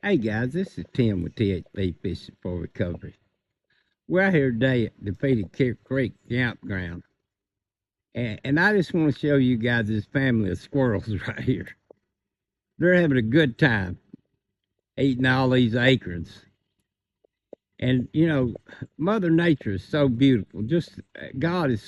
Hey guys, this is Tim with THP Fishing for Recovery. We're out here today at Defeated Creek Campground, and I just want to show you guys this family of squirrels right here. They're having a good time eating all these acorns. And you know, Mother Nature is so beautiful. Just God is